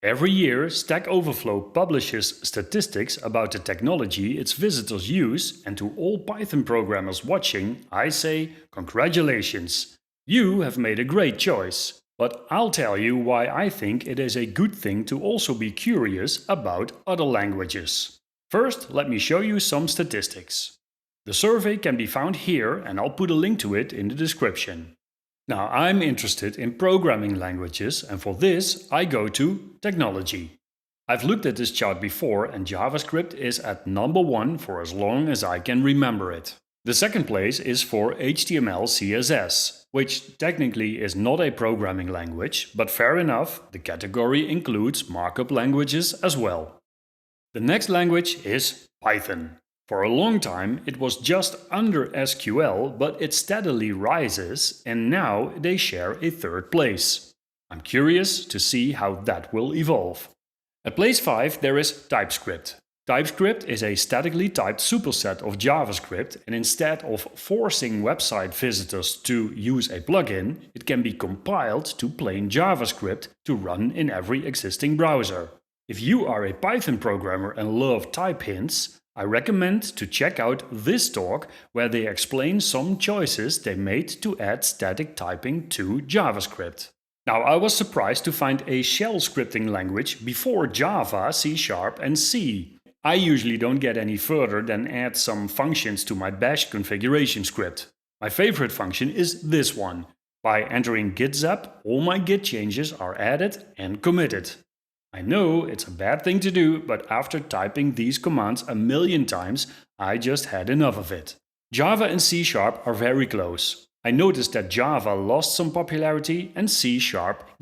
Every year, Stack Overflow publishes statistics about the technology its visitors use, and to all Python programmers watching, I say congratulations. You have made a great choice. But I'll tell you why I think it is a good thing to also be curious about other languages. First, let me show you some statistics. The survey can be found here, and I'll put a link to it in the description. Now, I'm interested in programming languages, and for this I go to Technology. I've looked at this chart before, and JavaScript is at number 1 for as long as I can remember it. The second place is for HTML CSS, which technically is not a programming language, but fair enough, the category includes markup languages as well. The next language is Python. For a long time it was just under SQL, but it steadily rises, and now they share a third place. I'm curious to see how that will evolve. At place 5 there is TypeScript. TypeScript is a statically typed superset of JavaScript, and instead of forcing website visitors to use a plugin, it can be compiled to plain JavaScript to run in every existing browser. If you are a Python programmer and love type hints, I recommend to check out this talk where they explain some choices they made to add static typing to JavaScript. Now, I was surprised to find a shell scripting language before Java, C# and C. I usually don't get any further than add some functions to my bash configuration script. My favorite function is this one. By entering gitzap, all my git changes are added and committed. I know it's a bad thing to do, but after typing these commands a million times, I just had enough of it. Java and C# are very close. I noticed that Java lost some popularity and C#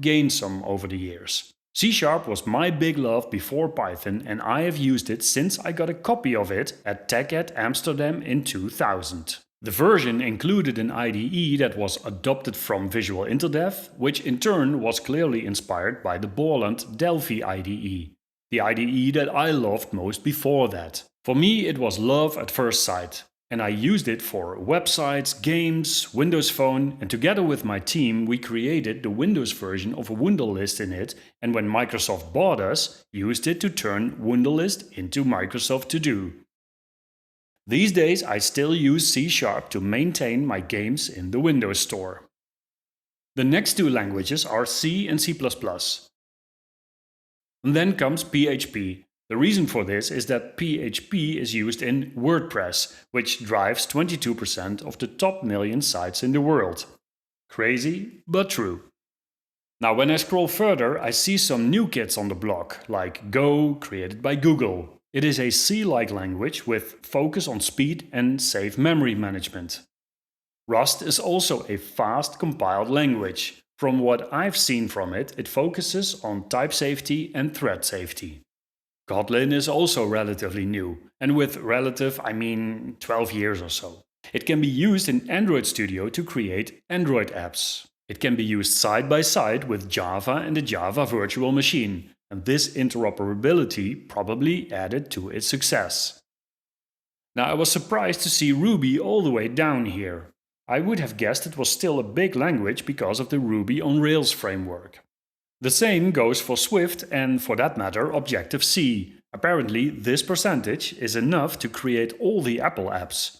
gained some over the years. C# was my big love before Python, and I have used it since I got a copy of it at TechEd Amsterdam in 2000. The version included an IDE that was adopted from Visual InterDev, which in turn was clearly inspired by the Borland Delphi IDE, the IDE that I loved most before that. For me it was love at first sight, and I used it for websites, games, Windows Phone, and together with my team we created the Windows version of Wunderlist in it, and when Microsoft bought us, used it to turn Wunderlist into Microsoft To Do. These days I still use C# to maintain my games in the Windows Store. The next two languages are C and C++. And then comes PHP. The reason for this is that PHP is used in WordPress, which drives 22% of the top million sites in the world. Crazy, but true. Now when I scroll further, I see some new kids on the block, like Go, created by Google. It is a C-like language with focus on speed and safe memory management. Rust is also a fast compiled language. From what I've seen from it, it focuses on type safety and thread safety. Kotlin is also relatively new, and with relative I mean 12 years or so. It can be used in Android Studio to create Android apps. It can be used side by side with Java and the Java Virtual Machine, and this interoperability probably added to its success. Now, I was surprised to see Ruby all the way down here. I would have guessed it was still a big language because of the Ruby on Rails framework. The same goes for Swift and, for that matter, Objective-C. Apparently, this percentage is enough to create all the Apple apps.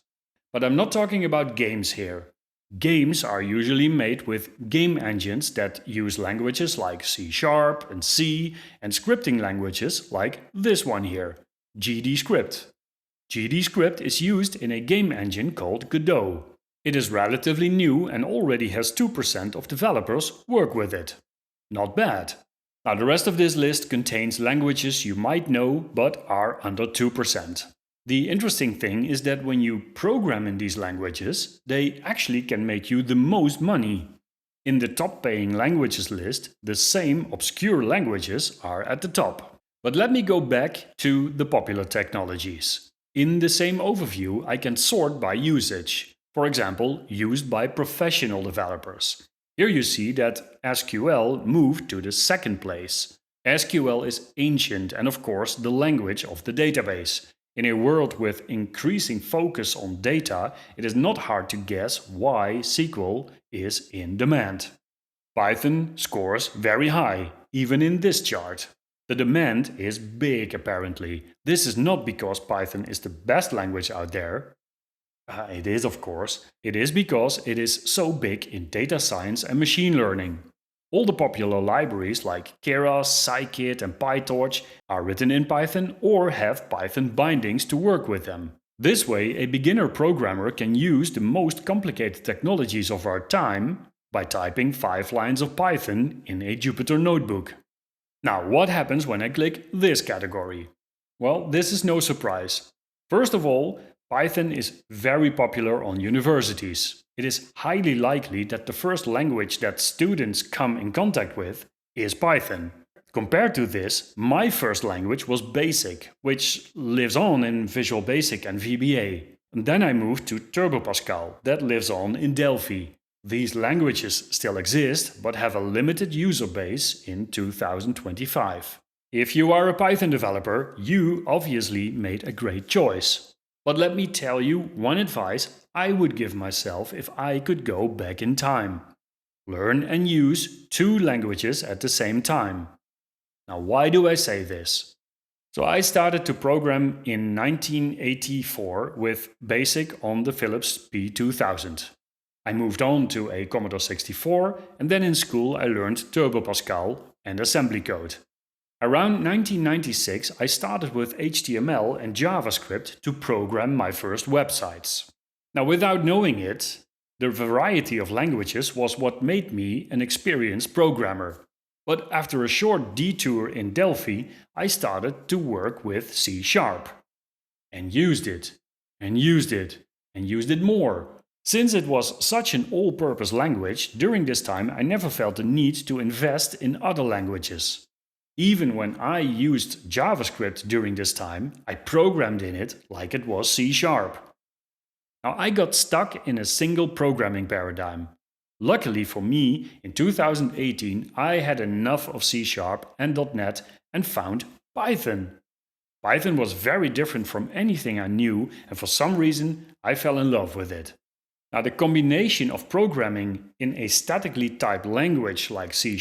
But I'm not talking about games here. Games are usually made with game engines that use languages like C# and C, and scripting languages like this one here, GDScript. GDScript is used in a game engine called Godot. It is relatively new and already has 2% of developers work with it. Not bad. Now the rest of this list contains languages you might know but are under 2%. The interesting thing is that when you program in these languages, they actually can make you the most money. In the top paying languages list, the same obscure languages are at the top. But let me go back to the popular technologies. In the same overview, I can sort by usage. For example, used by professional developers. Here you see that SQL moved to the second place. SQL is ancient and of course the language of the database. In a world with increasing focus on data, it is not hard to guess why SQL is in demand. Python scores very high, even in this chart. The demand is big apparently. This is not because Python is the best language out there. It is, of course. It is because it is so big in data science and machine learning. All the popular libraries like Keras, Scikit and PyTorch are written in Python or have Python bindings to work with them. This way, a beginner programmer can use the most complicated technologies of our time by typing 5 lines of Python in a Jupyter notebook. Now, what happens when I click this category? Well, this is no surprise. First of all, Python is very popular on universities. It is highly likely that the first language that students come in contact with is Python. Compared to this, my first language was BASIC, which lives on in Visual Basic and VBA. And then I moved to Turbo Pascal, that lives on in Delphi. These languages still exist, but have a limited user base in 2025. If you are a Python developer, you obviously made a great choice. But let me tell you one advice I would give myself if I could go back in time. Learn and use 2 languages at the same time. Now, why do I say this? So I started to program in 1984 with BASIC on the Philips P2000. I moved on to a Commodore 64 and then in school I learned Turbo Pascal and assembly code. Around 1996 I started with HTML and JavaScript to program my first websites. Now, without knowing it, the variety of languages was what made me an experienced programmer. But after a short detour in Delphi, I started to work with C#. And used it, and used it, and used it more. Since it was such an all-purpose language, during this time I never felt the need to invest in other languages. Even when I used JavaScript during this time, I programmed in it like it was C#. Now, I got stuck in a single programming paradigm. Luckily for me, in 2018 I had enough of C# and .NET and found Python. Python was very different from anything I knew, and for some reason I fell in love with it. Now, the combination of programming in a statically typed language like C#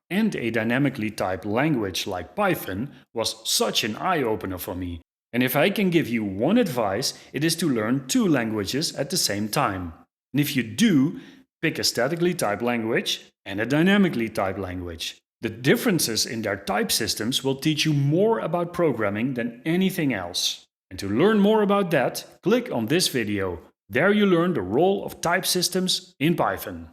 and a dynamically typed language like Python was such an eye-opener for me. And if I can give you one advice, it is to learn 2 languages at the same time. And if you do, pick a statically typed language and a dynamically typed language. The differences in their type systems will teach you more about programming than anything else. And to learn more about that, click on this video. There you learn the role of type systems in Python.